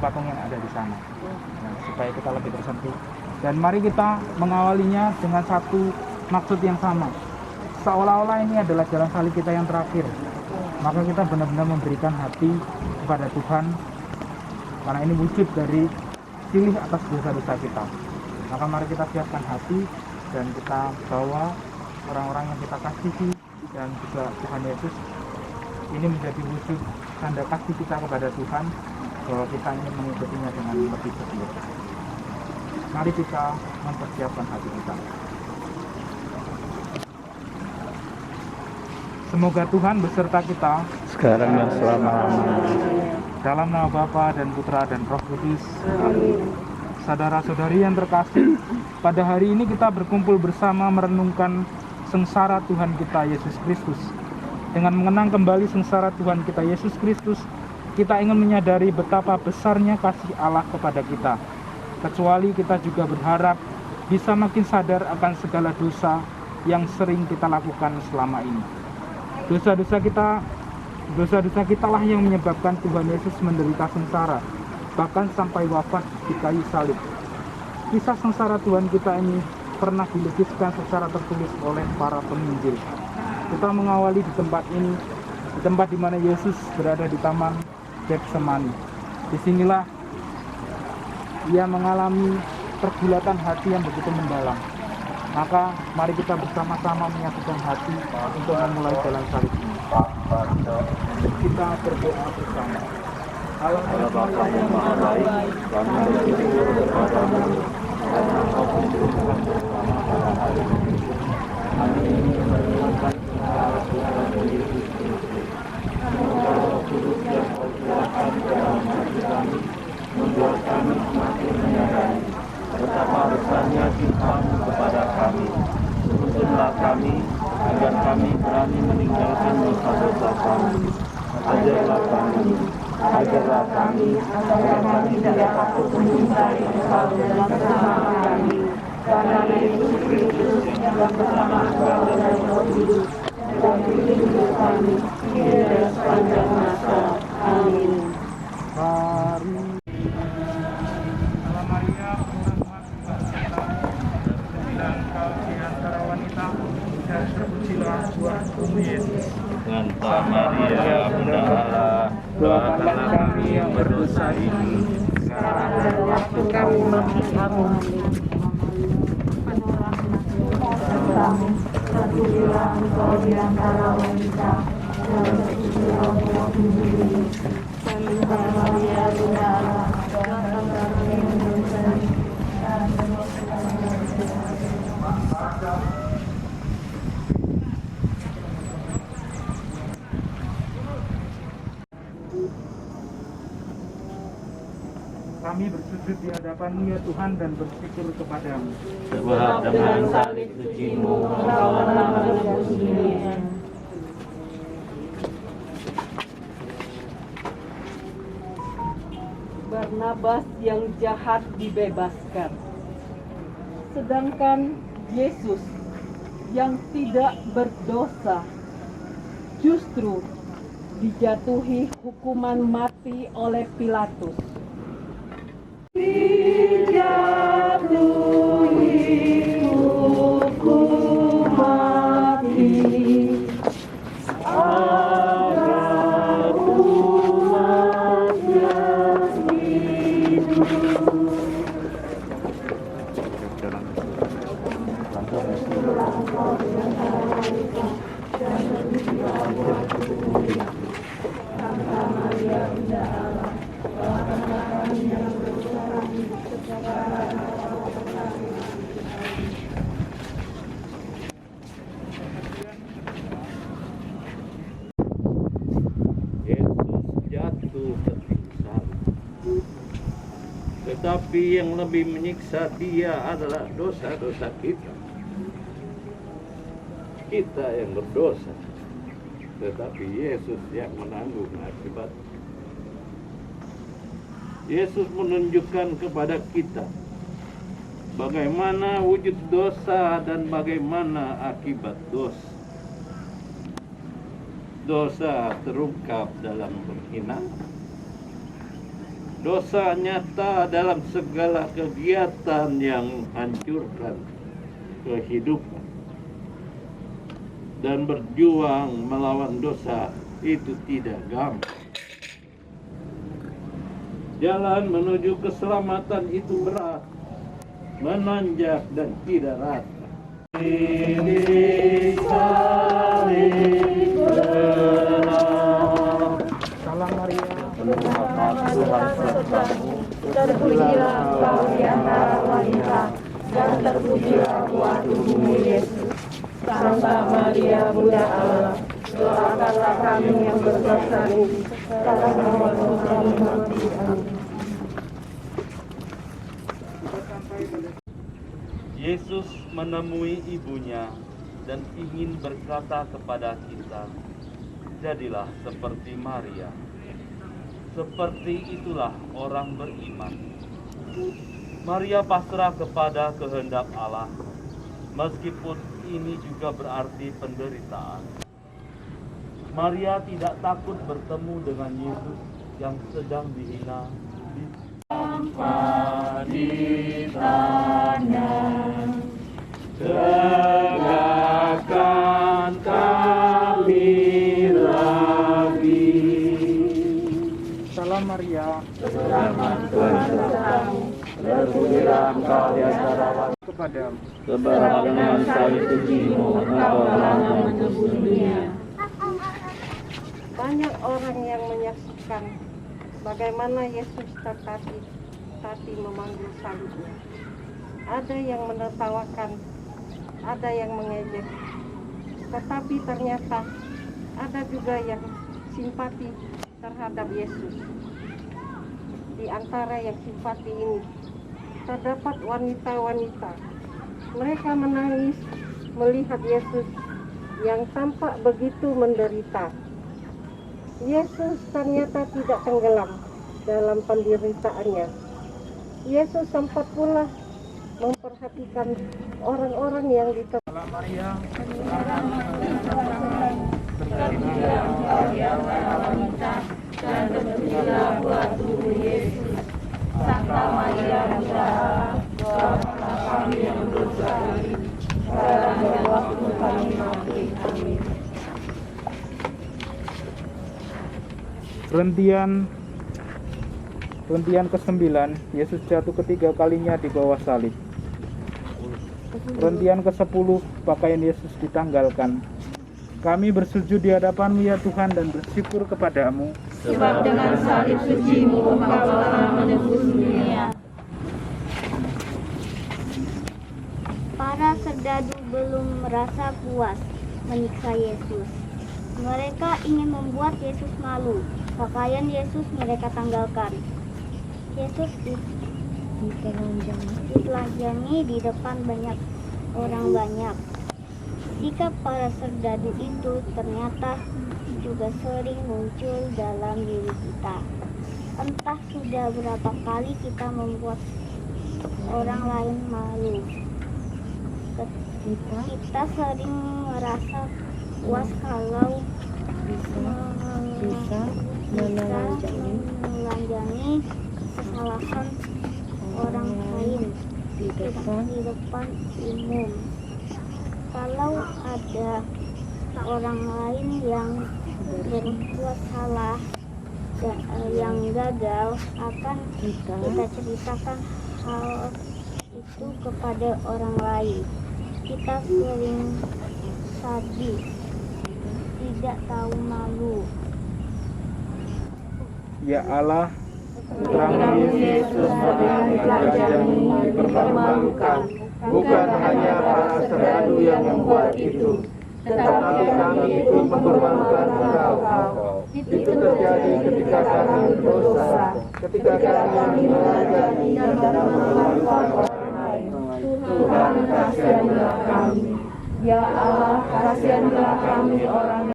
patung yang ada di sana. Nah, supaya kita lebih tersentuh. Dan mari kita mengawalinya dengan satu maksud yang sama. Seolah-olah ini adalah jalan salib kita yang terakhir. Maka kita benar-benar memberikan hati kepada Tuhan, karena ini wujud dari silih atas dosa-dosa kita. Maka mari kita siapkan hati dan kita bawa orang-orang yang kita kasihi dan juga Tuhan Yesus. Ini menjadi wujud tanda kasih kita kepada Tuhan, bahwa kita ingin mengikutinya dengan lebih setia. Mari kita mempersiapkan hati kita. Semoga Tuhan beserta kita sekarang dan selama-lamanya. Dalam nama Bapa dan Putra dan Roh Kudus. Saudara-saudari yang terkasih, pada hari ini kita berkumpul bersama merenungkan sengsara Tuhan kita Yesus Kristus. Dengan mengenang kembali sengsara Tuhan kita Yesus Kristus, kita ingin menyadari betapa besarnya kasih Allah kepada kita. Kecuali kita juga berharap bisa makin sadar akan segala dosa yang sering kita lakukan selama ini. Dosa-dosa kita lah yang menyebabkan Tuhan Yesus menderita sengsara, bahkan sampai wafat di kayu salib. Kisah sengsara Tuhan kita ini pernah dilukiskan secara tertulis oleh para penginjil. Kita mengawali di tempat ini, di tempat di mana Yesus berada di Taman Getsemani. Disinilah ia mengalami pergulatan hati yang begitu mendalam. Maka mari kita bersama-sama menyatukan hati untuk memulai jalan salib ini. Kita berdoa bersama. Allah Bapa yang Maha Baik, kami bersyukur kepadamu karena Engkau menunjukkan bersama pada hari ini. Kami ingin merenungkan sengsara Tuhan Yesus Kristus. Semoga Roh Kudus yang Kau curahkan dalam hati kami membuat kami semakin menyadari betapa besarnya cinta-Mu kepada kami. Tuntunlah kami agar kami berani meninggalkan dosa-dosa kami. Ajarlah kami agar kami tidak takut mencintai Engkau dalam keselamatan kami. Karena Yesus Kristus yang bersama Engkau dan Roh Kudus dalam hidup kami hingga sepanjang masa. Amin. Mari. Salam Maria, penuh rahmat, terpujilah Engkau di antara wanita, dan terpujilah buah tubuh Yesus. Santa Maria, Bunda Allah, doakanlah kami yang berdosa ini, sekarang dan waktu kami mati. Amin. Terpujilah Engkau di antara wanita, dan terpujilah buah tubuh Yesus. Santa Maria, Bunda Allah, doakanlah kami yang berdosa ini, sekarang dan waktu kami mati. Kami bersujud di hadapan-Mu ya Tuhan dan bersyukur kepadamu. Sebab dengan salib suci-Mu Engkau telah menebus dunia. Barnabas yang jahat dibebaskan, sedangkan Yesus yang tidak berdosa justru dijatuhi hukuman mati oleh Pilatus. Dijatuhi hukum mati agar umatnya hidup. Tetapi yang lebih menyiksa Dia adalah dosa-dosa kita. Kita yang berdosa, tetapi Yesus yang menanggung akibat. Yesus menunjukkan kepada kita bagaimana wujud dosa dan bagaimana akibat dosa. Dosa terungkap dalam penghinaan. dosa nyata dalam segala kegiatan yang hancurkan kehidupan. Dan berjuang melawan dosa itu tidak gampang. Jalan menuju keselamatan itu berat, menanjak dan tidak rata. Ini salib berat. Salam Maria, Tuhan sertamu, Terpujilah engkau di antara wanita, dan terpujilah buah tubuhmu Yesus. Santa Maria Bunda Allah, doakanlah kami yang berdosa ini, sekarang dan waktu kami mati. Amin. Yesus menemui ibunya dan ingin berkata kepada kita, jadilah seperti Maria. Seperti itulah orang beriman. Maria pasrah kepada kehendak Allah, meskipun ini juga berarti penderitaan. Maria tidak takut bertemu dengan Yesus yang sedang dihina di tanah. Tegakkan kami lagi. salam Maria, Rahmat Tuhan sertamu, terpujilah engkau di antara wanita. kepadamu. Sebab dengan salib sucimu engkau telah menebus dunia. Banyak orang yang menyaksikan bagaimana Yesus tadi memanggil salibnya. Ada yang menertawakan, ada yang mengejek. Tetapi ternyata ada juga yang simpati terhadap Yesus. Di antara yang simpati ini terdapat wanita-wanita. Mereka menangis melihat Yesus yang tampak begitu menderita. Yesus ternyata tidak tenggelam dalam penderitaannya. Yesus sempat pula memperhatikan orang-orang yang di tempat. Salam Maria, Dan terpujilah buah tubuh Yesus. Santa Maria Bunda Allah, doakanlah kami yang berdosa ini, sekarang dan waktu kami mati. Amin. Perhentian ke-9, Yesus jatuh ketiga kalinya di bawah salib. Perhentian ke-10, pakaian Yesus ditanggalkan. Kami bersujud di hadapan-Mu ya Tuhan dan bersyukur kepadamu. Sebab dengan salib suci-Mu Engkau telah menebus dunia. Para serdadu belum merasa puas menyiksa Yesus. Mereka ingin membuat Yesus malu. Pakaian Yesus mereka tanggalkan. Yesus ditelanjangi di depan orang banyak. Sikap para serdadu itu ternyata juga sering muncul dalam diri kita. Entah sudah berapa kali kita membuat orang lain malu. Kita sering merasa puas kalau bisa menelanjangi kesalahan orang lain di depan umum. Kalau ada orang lain yang berbuat salah dan yang gagal, akan kita ceritakan hal itu kepada orang lain. Kita sering sadis, tidak tahu malu. Ya Allah, Putramu Yesus yang ditelanjangi dipermalukan. Bukan hanya para serdadu yang membuat itu, tetapi kami pun mempermalukan Engkau. Itu terjadi ketika kami berdosa, ketika kami melayani dan memalukan orang lain. Tuhan, kasihanilah kami. Ya Allah, kasihanilah kami orang yang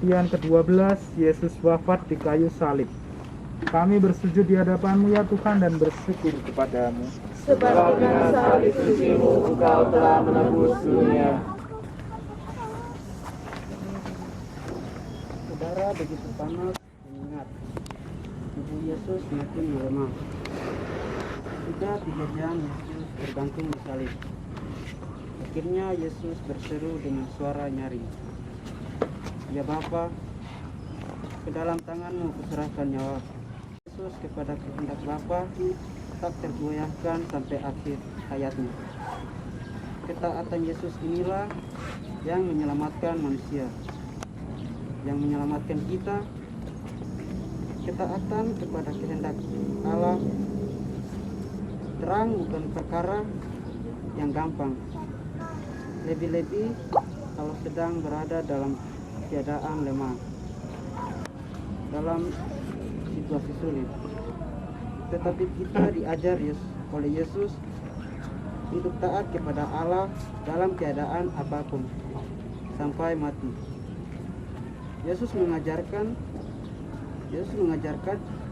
kematian ke-12, Yesus wafat di kayu salib. Kami bersujud di hadapan-Mu ya Tuhan dan bersyukur kepadamu. Sebab dengan salib suci-Mu Engkau telah menebus dunia. Saudara, begitu panas mengingat tubuh Yesus semakin melemah. Sudah 3 jam Yesus bergantung di salib. Akhirnya Yesus berseru dengan suara nyaring, "Ya Bapa, ke dalam tangan-Mu kuserahkan nyawa." Yesus kepada kehendak Bapa tak tergoyahkan sampai akhir hayatnya. Ketaatan Yesus inilah yang menyelamatkan manusia, yang menyelamatkan kita. Ketaatan kepada kehendak Allah terang bukan perkara yang gampang, lebih-lebih kalau sedang berada dalam keadaan lemah, dalam situasi sulit. Tetapi kita diajar oleh Yesus untuk taat kepada Allah dalam keadaan apapun sampai mati. Yesus mengajarkan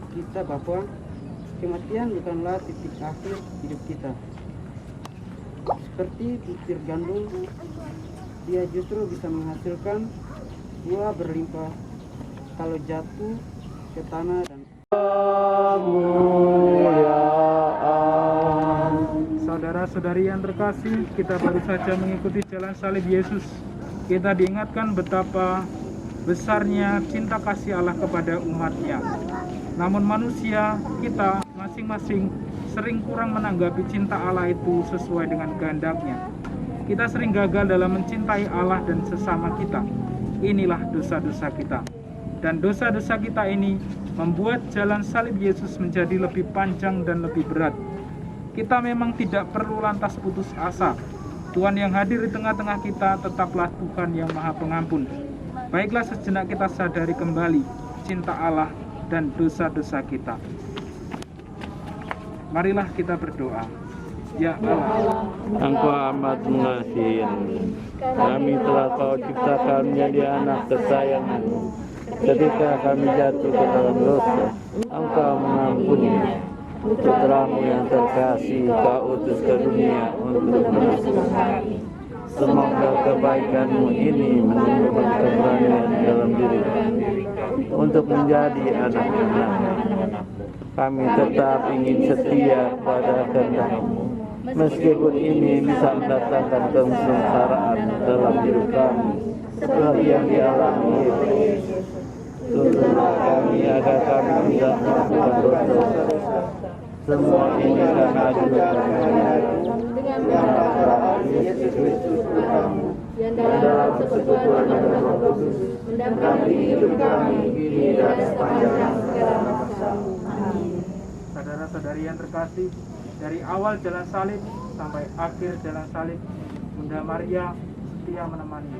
kita bahwa kematian bukanlah titik akhir hidup kita. Seperti butir gandum, dia justru bisa menghasilkan buah berlimpah kalau jatuh ke tanah dan Saudara-saudari yang terkasih, kita baru saja mengikuti jalan salib Yesus. Kita diingatkan betapa besarnya cinta kasih Allah kepada umatnya. Namun manusia, kita masing-masing sering kurang menanggapi cinta Allah itu sesuai dengan kehendaknya. Kita sering gagal dalam mencintai Allah dan sesama kita. Inilah dosa-dosa kita. Dan dosa-dosa kita ini membuat jalan salib Yesus menjadi lebih panjang dan lebih berat. Kita memang tidak perlu lantas putus asa. Tuhan yang hadir di tengah-tengah kita tetaplah Tuhan yang Maha Pengampun. Baiklah sejenak kita sadari kembali cinta Allah dan dosa-dosa kita. Marilah kita berdoa. Ya Allah, Engkau amat mengasihi kami, telah Kau ciptakan menjadi anak kesayangan-Mu. Ketika kami jatuh ke dalam dosa, Engkau mengampuni. Putra-Mu yang terkasih Kau utus ke dunia untuk menebus kami. Semoga kebaikan-Mu ini menumbuhkan keberanian dalam diri kami untuk menjadi anak-anak. Kami tetap ingin setia pada kehendak-Mu, meskipun ini bisa mendatangkan kesengsaraan dalam hidup kami seperti yang dialami Yesus. Tuntunlah kami agar kami tidak melakukan dosa. Semua ini karena ajudan dengan berharap Yesus Kristus Tuhan, yang dalam persekutuan dengan Roh Kudus mendampingi hidup kami kini dan sepanjang segala masa. Amin. saudara-saudari yang terkasih, dari awal jalan salib sampai akhir jalan salib, Bunda Maria setia menemani.